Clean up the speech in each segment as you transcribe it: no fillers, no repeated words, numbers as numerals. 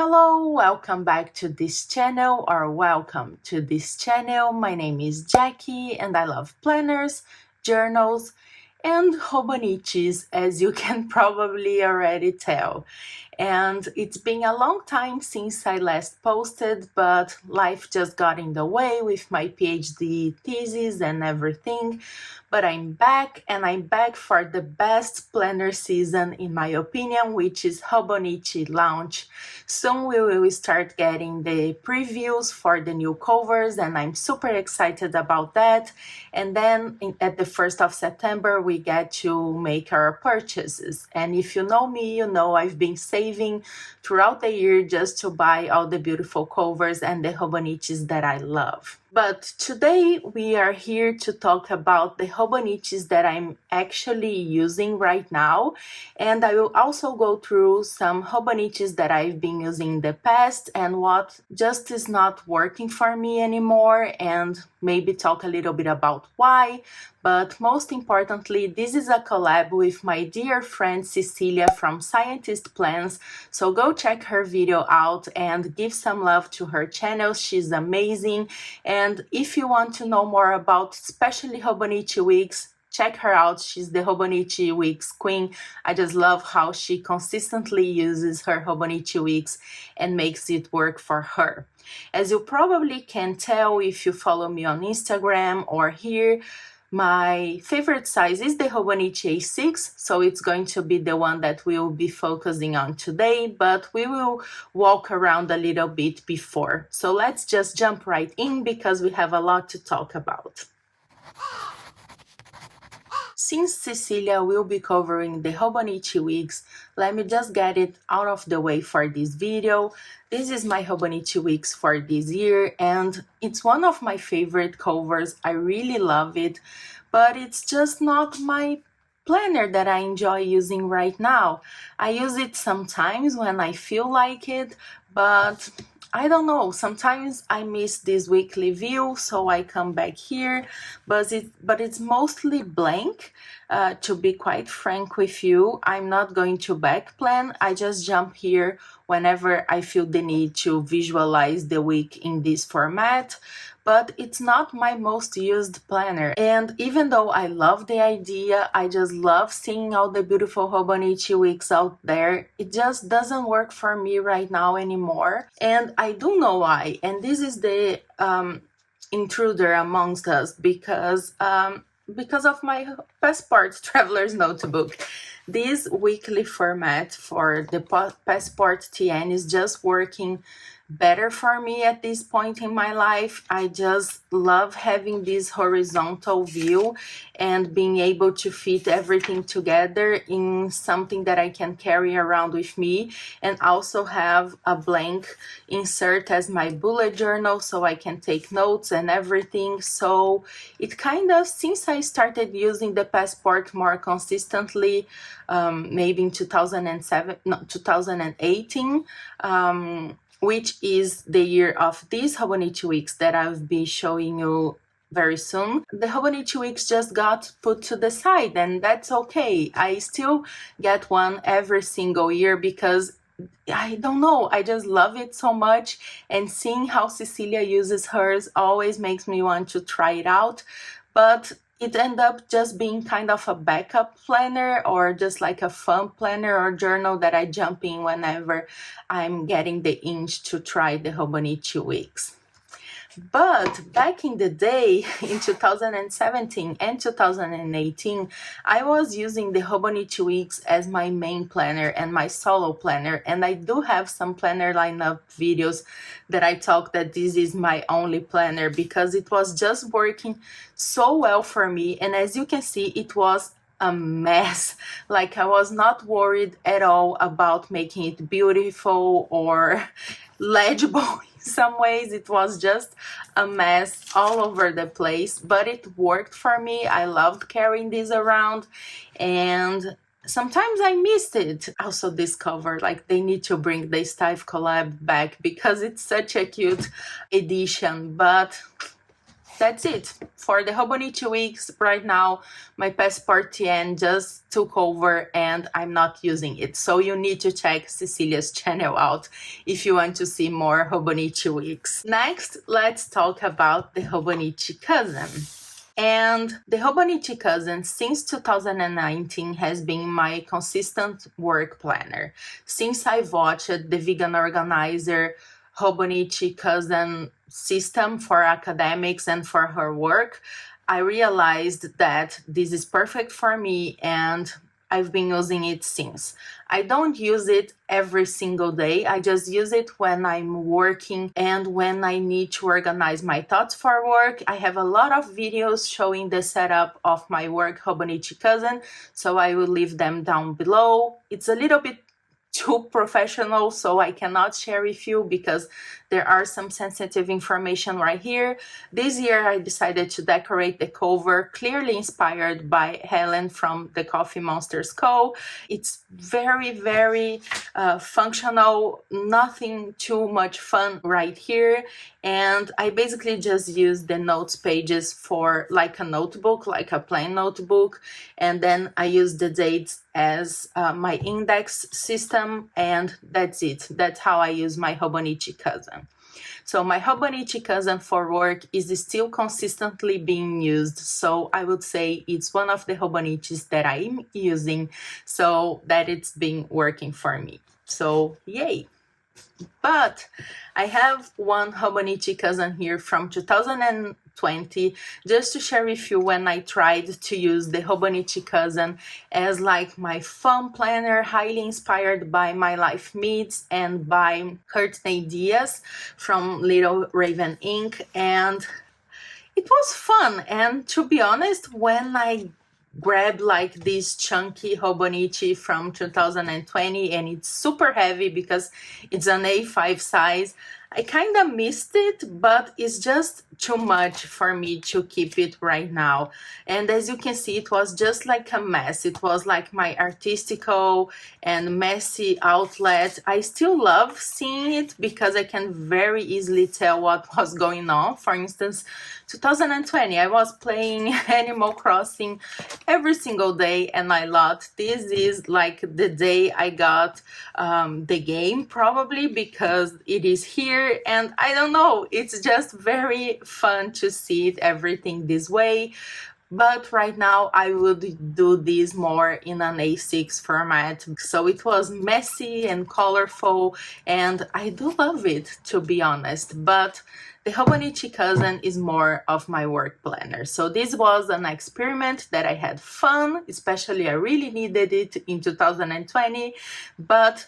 Hello, welcome back to this channel or welcome to this channel. My name is Jackie and I love planners, journals, and Hobonichis, as you can probably already tell. And it's been a long time since I last posted, but life just got in the way with my PhD thesis and everything. But I'm back, and I'm back for the best planner season in my opinion, which is Hobonichi launch. Soon we will start getting the previews for the new covers, and I'm super excited about that. And then at the 1st of September, we get to make our purchases. And if you know me, you know I've been saving throughout the year just to buy all the beautiful covers and the Hobonichis that I love. But today we are here to talk about the Hobonichis that I'm actually using right now, and I will also go through some Hobonichis that I've been using in the past and what just is not working for me anymore, and maybe talk a little bit about why. But most importantly, this is a collab with my dear friend Cecilia from Scientist Plans, so go check her video out and give some love to her channel. She's amazing. And if you want to know more about especially Hobonichi wigs, check her out. She's the Hobonichi wigs queen. I just love how she consistently uses her Hobonichi wigs and makes it work for her. As you probably can tell if you follow me on Instagram or here, my favorite size is the Hobonichi A6, so it's going to be the one that we'll be focusing on today, but we will walk around a little bit before. So let's just jump right in because we have a lot to talk about. Since Cecilia will be covering the Hobonichi wigs, let me just get it out of the way for this video. This is my Hobonichi wigs for this year, and it's one of my favorite covers. I really love it, but it's just not my planner that I enjoy using right now. I use it sometimes when I feel like it, but I don't know, sometimes I miss this weekly view, so I come back here, but it's mostly blank. To be quite frank with you, I'm not going to back plan. I just jump here whenever I feel the need to visualize the week in this format. But it's not my most used planner. And even though I love the idea, I just love seeing all the beautiful Hobonichi wigs out there, it just doesn't work for me right now anymore. And I do know why. And this is the intruder amongst us because of my Passport Traveler's Notebook. This weekly format for the Passport TN is just working better for me at this point in my life. I just love having this horizontal view and being able to fit everything together in something that I can carry around with me, and also have a blank insert as my bullet journal so I can take notes and everything. So it kind of, since I started using the Passport more consistently, maybe in 2018, which is the year of these Hobonichi wigs that I'll be showing you very soon. The Hobonichi wigs just got put to the side, and that's okay. I still get one every single year because I don't know, I just love it so much, and seeing how Cecilia uses hers always makes me want to try it out. But it ended up just being kind of a backup planner, or just like a fun planner or journal that I jump in whenever I'm getting the itch to try the Hobonichi wigs. But back in the day, in 2017 and 2018, I was using the Hobonichi wigs as my main planner and my solo planner, and I do have some planner lineup videos that I talk that this is my only planner because it was just working so well for me. And as you can see, it was a mess. Like, I was not worried at all about making it beautiful or legible. In some ways it was just a mess all over the place, but it worked for me. I loved carrying this around, and sometimes I missed it. Also, this cover, like, they need to bring the Style collab back because it's such a cute edition, but that's it. For the Hobonichi weeks, right now, my Passport TN just took over and I'm not using it. So you need to check Cecilia's channel out if you want to see more Hobonichi weeks. Next, let's talk about the Hobonichi cousin. And the Hobonichi cousin since 2019 has been my consistent work planner. Since I've watched the Vegan Organizer Hobonichi cousin system for academics and for her work, I realized that this is perfect for me and I've been using it since. I don't use it every single day. I just use it when I'm working and when I need to organize my thoughts for work. I have a lot of videos showing the setup of my work Hobonichi cousin, so I will leave them down below. It's a little bit too professional, so I cannot share with you because there are some sensitive information right here. This year I decided to decorate the cover, clearly inspired by Helen from the Coffee Monsters Co. It's very functional, nothing too much fun right here. And I basically just use the notes pages for like a notebook, like a plain notebook. And then I use the dates as my index system, and that's it. That's how I use my Hobonichi cousin. So my Hobonichi cousin for work is still consistently being used. So I would say it's one of the Hobonichis that I'm using, so that it's been working for me. So yay! But I have one Hobonichi cousin here from 2020 just to share with you when I tried to use the Hobonichi cousin as like my fun planner, highly inspired by My Life Meets and by Courtney Diaz from Little Raven Inc. And it was fun. And to be honest, when I grabbed like this chunky Hobonichi from 2020 and it's super heavy because it's an A5 size, I kind of missed it, but it's just too much for me to keep it right now. And as you can see, it was just like a mess. It was like my artistical and messy outlet. I still love seeing it because I can very easily tell what was going on. For instance, 2020, I was playing Animal Crossing every single day, and I thought this is like the day I got the game, probably because it is here. And I don't know, it's just very fun to see it, everything this way. But right now I would do this more in an A6 format. So it was messy and colorful, and I do love it, to be honest. But the Hobonichi cousin is more of my work planner. So this was an experiment that I had fun, especially I really needed it in 2020. But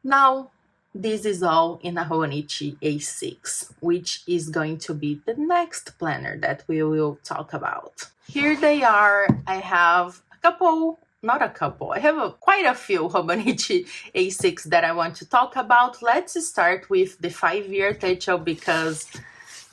now this is all in a Hobonichi A6, which is going to be the next planner that we will talk about. Here they are. I have a couple, not a couple, I have quite a few Hobonichi A6 that I want to talk about. Let's start with the 5-year techo because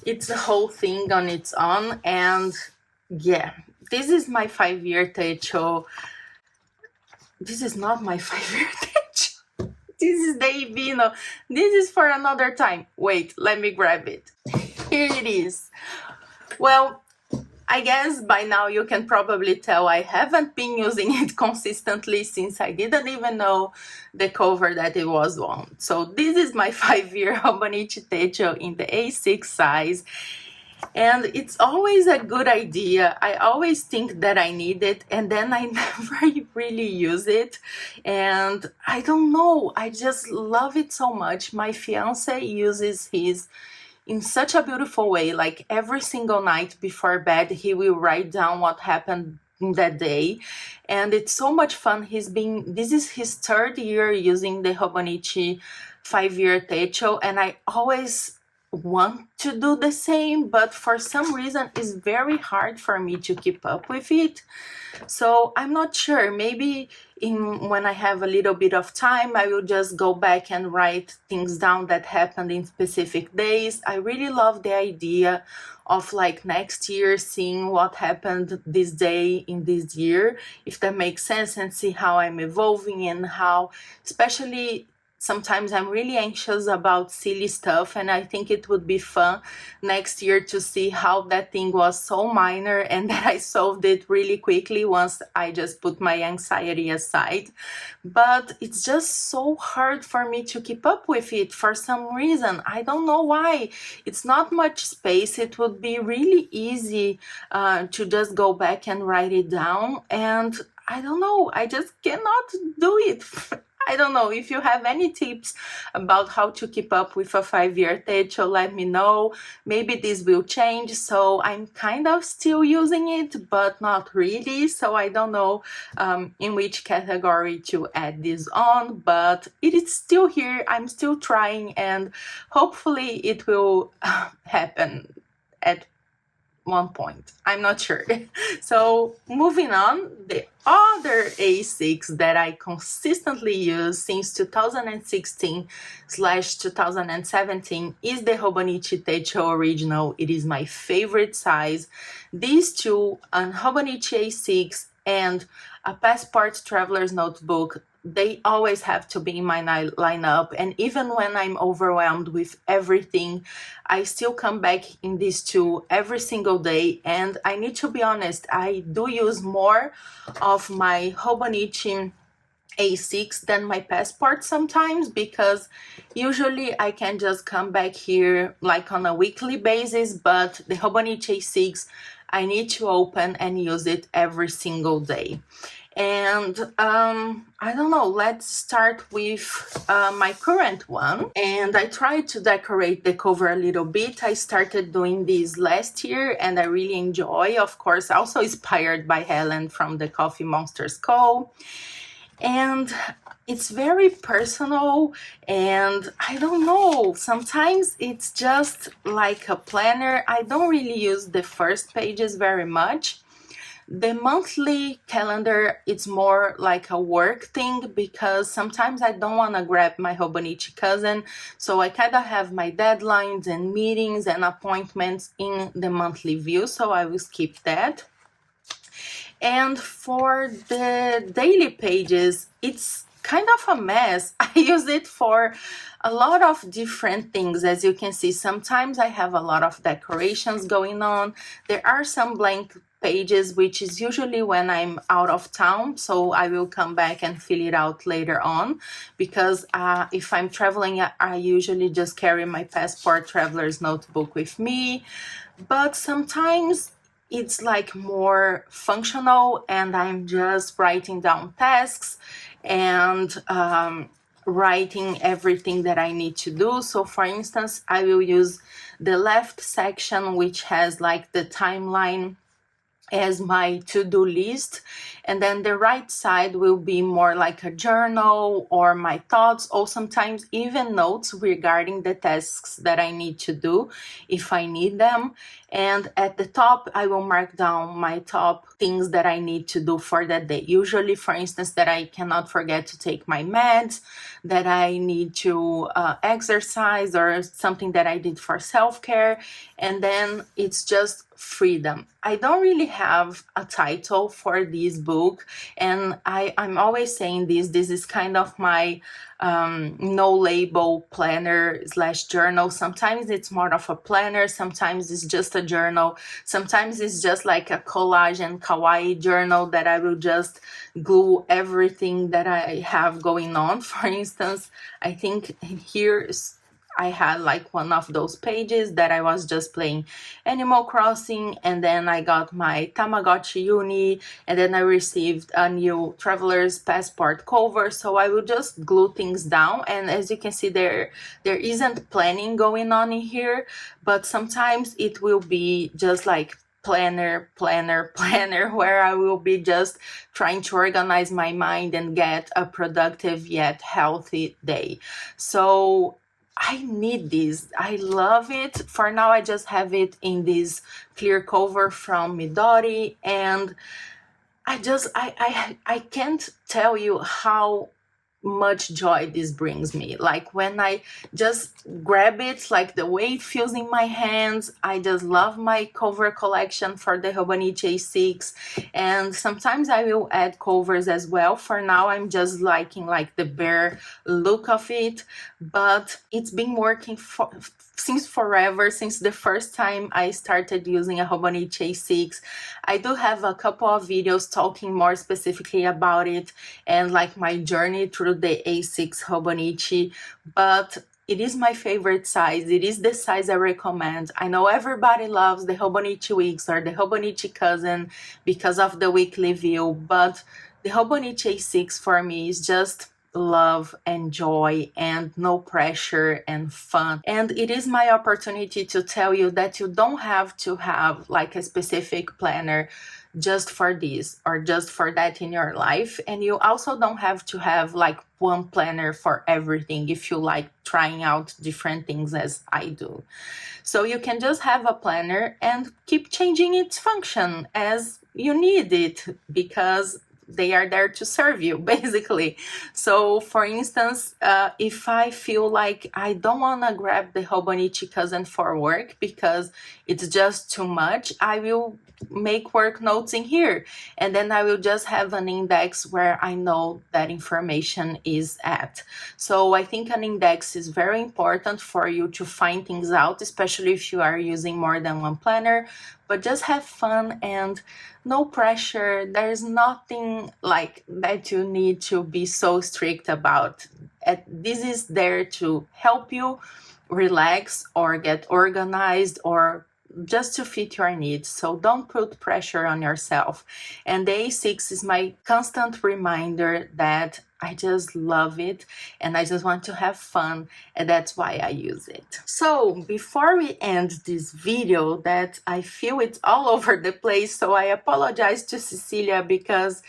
it's a whole thing on its own. And yeah, this is my 5-year techo. This is not my 5-year techo. This is the Ibino. This is for another time. Wait, let me grab it. Here it is. Well, I guess by now you can probably tell I haven't been using it consistently since I didn't even know the cover that it was on. So this is my 5-year Hobonichi techo in the A6 size. And it's always a good idea. I always think that I need it, and then I never really use it. And I don't know, I just love it so much. My fiance uses his in such a beautiful way. Like every single night before bed, he will write down what happened that day, and it's so much fun. This is his 3rd year using the Hobonichi 5-year techo, and I always want to do the same, but for some reason it's very hard for me to keep up with it. So I'm not sure, maybe when I have a little bit of time, I will just go back and write things down that happened in specific days. I really love the idea of like next year seeing what happened this day in this year, if that makes sense, and see how I'm evolving and how, especially sometimes I'm really anxious about silly stuff, and I think it would be fun next year to see how that thing was so minor and that I solved it really quickly once I just put my anxiety aside. But it's just so hard for me to keep up with it for some reason. I don't know why. It's not much space. It would be really easy to just go back and write it down, and I don't know, I just cannot do it. I don't know if you have any tips about how to keep up with a 5-year techo, let me know. Maybe this will change. So I'm kind of still using it, but not really. So I don't know in which category to add this on, but it is still here. I'm still trying, and hopefully it will happen at one point. I'm not sure. So moving on, the other A6 that I consistently use since 2016/2017 is the Hobonichi Techo Original. It is my favorite size. These two, an Hobonichi A6 and a Passport Traveler's Notebook, they always have to be in my lineup. And even when I'm overwhelmed with everything, I still come back in these two every single day. And I need to be honest, I do use more of my Hobonichi A6 than my Passport sometimes, because usually I can just come back here like on a weekly basis, but the Hobonichi A6, I need to open and use it every single day. And I don't know, let's start with my current one. And I tried to decorate the cover a little bit. I started doing this last year and I really enjoy, of course, also inspired by Helen from the Coffee Monsters Co. And it's very personal, and I don't know, sometimes it's just like a planner. I don't really use the first pages very much. The monthly calendar, it's more like a work thing, because sometimes I don't want to grab my Hobonichi cousin, so I kind of have my deadlines and meetings and appointments in the monthly view, so I will skip that. And for the daily pages, it's kind of a mess. I use it for a lot of different things. As you can see, sometimes I have a lot of decorations going on. There are some blank pages, which is usually when I'm out of town, so I will come back and fill it out later on, because if I'm traveling, I usually just carry my Passport Traveler's Notebook with me. But sometimes it's like more functional, and I'm just writing down tasks and writing everything that I need to do. So for instance, I will use the left section, which has like the timeline as my to-do list, and then the right side will be more like a journal or my thoughts, or sometimes even notes regarding the tasks that I need to do if I need them. And at the top, I will mark down my top things that I need to do for that day. Usually, for instance, that I cannot forget to take my meds, that I need to exercise, or something that I did for self-care. And then it's just freedom. I don't really have a title for this book, and I'm always saying this is kind of my no label planner slash journal. Sometimes it's more of a planner, sometimes it's just a journal, sometimes it's just like a collage and kawaii journal that I will just glue everything that I have going on. For instance, I think here I had like one of those pages that I was just playing Animal Crossing, and then I got my Tamagotchi uni, and then I received a new Traveler's Passport cover. So I will just glue things down, and as you can see, there isn't planning going on in here, but sometimes it will be just like planner, where I will be just trying to organize my mind and get a productive yet healthy day. So I need this. I love it. For now, I just have it in this clear cover from Midori, and I can't tell you how much joy this brings me. Like when I just grab it, like the way it feels in my hands. I just love my cover collection for the Hobonichi A6, and sometimes I will add covers as well. For now I'm just liking like the bare look of it, but it's been working since forever, since the first time I started using a Hobonichi A6. I do have a couple of videos talking more specifically about it and like my journey through the A6 Hobonichi, but it is my favorite size. It is the size I recommend. I know everybody loves the Hobonichi Weeks or the Hobonichi Cousin because of the weekly view, but the Hobonichi A6 for me is just love and joy and no pressure and fun. And it is my opportunity to tell you that you don't have to have like a specific planner just for this or just for that in your life, and you also don't have to have like one planner for everything if you like trying out different things as I do. So you can just have a planner and keep changing its function as you need it, because they are there to serve you basically. So for instance, if I feel like I don't want to grab the Hobonichi Cousin for work because it's just too much, I will make work notes in here, and then I will just have an index where I know that information is at. So I think an index is very important for you to find things out, especially if you are using more than one planner. But just have fun and no pressure. There's nothing like that you need to be so strict about. This is there to help you relax or get organized or just to fit your needs. So don't put pressure on yourself. And the A6 is my constant reminder that I just love it and I just want to have fun, and that's why I use it. So before we end this video, that I feel it's all over the place, so I apologize to Cecilia because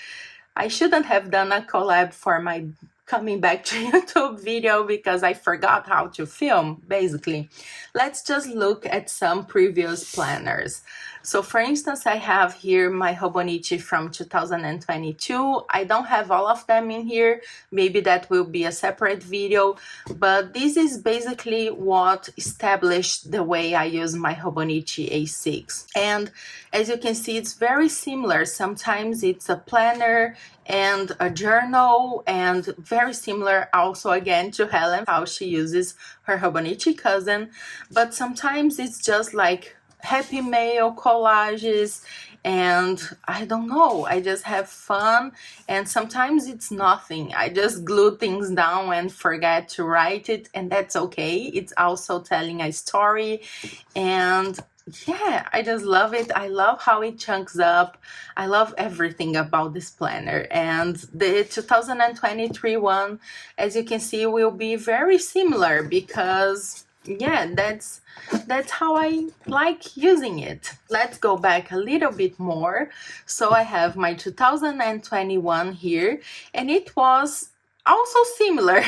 I shouldn't have done a collab for my coming back to YouTube video because I forgot how to film, basically. Let's just look at some previous planners. So for instance, I have here my Hobonichi from 2022. I don't have all of them in here. Maybe that will be a separate video, but this is basically what established the way I use my Hobonichi A6. And as you can see, it's very similar. Sometimes it's a planner and a journal, and very similar also again to Helen, how she uses her Hobonichi Cousin. But sometimes it's just like happy mail collages, and I don't know, I just have fun. And sometimes it's nothing, I just glue things down and forget to write it, and that's okay. It's also telling a story, and yeah, I just love it. I love how it chunks up. I love everything about this planner. And the 2023 one, as you can see, will be very similar because yeah, that's how I like using it. Let's go back a little bit more. So I have my 2021 here, and it was also similar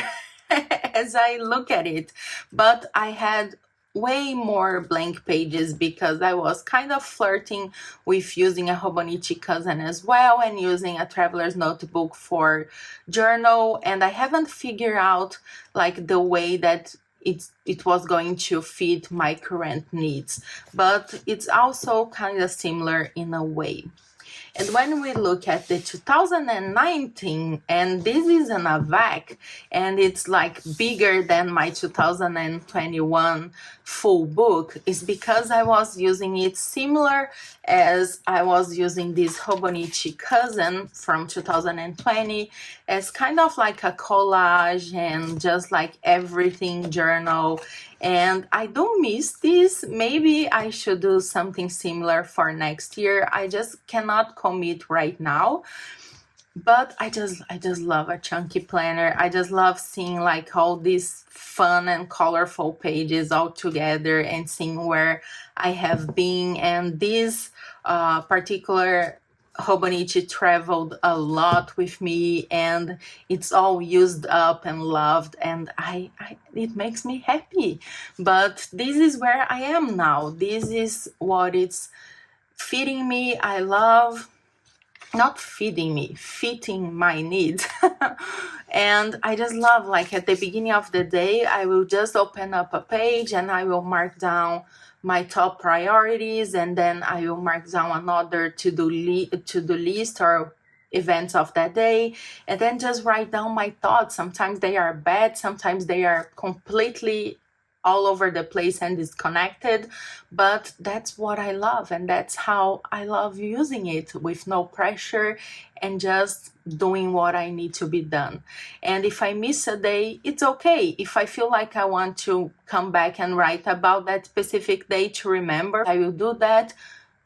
as I look at it, but I had way more blank pages because I was kind of flirting with using a Hobonichi Cousin as well and using a traveler's notebook for journal, and I haven't figured out like the way that it was going to fit my current needs, but it's also kind of similar in a way. And when we look at the 2019, and this is an AVAC, and it's like bigger than my 2021 full book, is because I was using it similar as I was using this Hobonichi Cousin from 2020 as kind of like a collage and just like everything journal. And I don't miss this. Maybe I should do something similar for next year. I just cannot commit right now. But I just love a chunky planner. I just love seeing like all these fun and colorful pages all together and seeing where I have been. And this particular Hobonichi traveled a lot with me, and it's all used up and loved, and it makes me happy. But this is where I am now. This is what it's fitting me. I love not feeding me, fitting my needs. And I just love, like, at the beginning of the day, I will just open up a page and I will mark down my top priorities, and then I will mark down another to-do list or events of that day, and then just write down my thoughts. Sometimes they are bad, sometimes they are completely all over the place and disconnected, but that's what I love, and that's how I love using it, with no pressure and just doing what I need to be done. And if I miss a day, it's okay. If I feel like I want to come back and write about that specific day to remember, I will do that.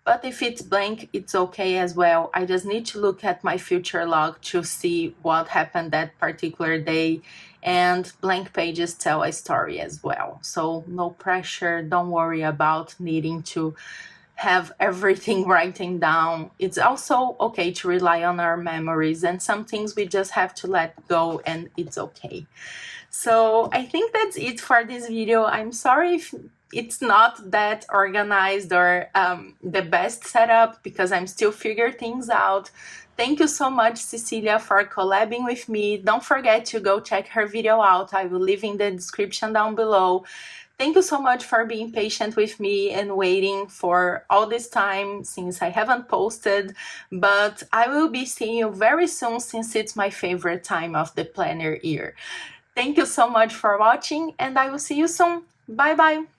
But if it's blank, it's okay as well. I just need to look at my future log to see what happened that particular day. And blank pages tell a story as well. So no pressure. Don't worry about needing to have everything written down. It's also okay to rely on our memories, and some things we just have to let go, and it's okay. So I think that's it for this video. I'm sorry if it's not that organized or the best setup, because I'm still figuring things out. Thank you so much, Cecilia, for collabing with me. Don't forget to go check her video out. I will leave in the description down below. Thank you so much for being patient with me and waiting for all this time since I haven't posted, but I will be seeing you very soon, since it's my favorite time of the planner year. Thank you so much for watching, and I will see you soon. Bye bye!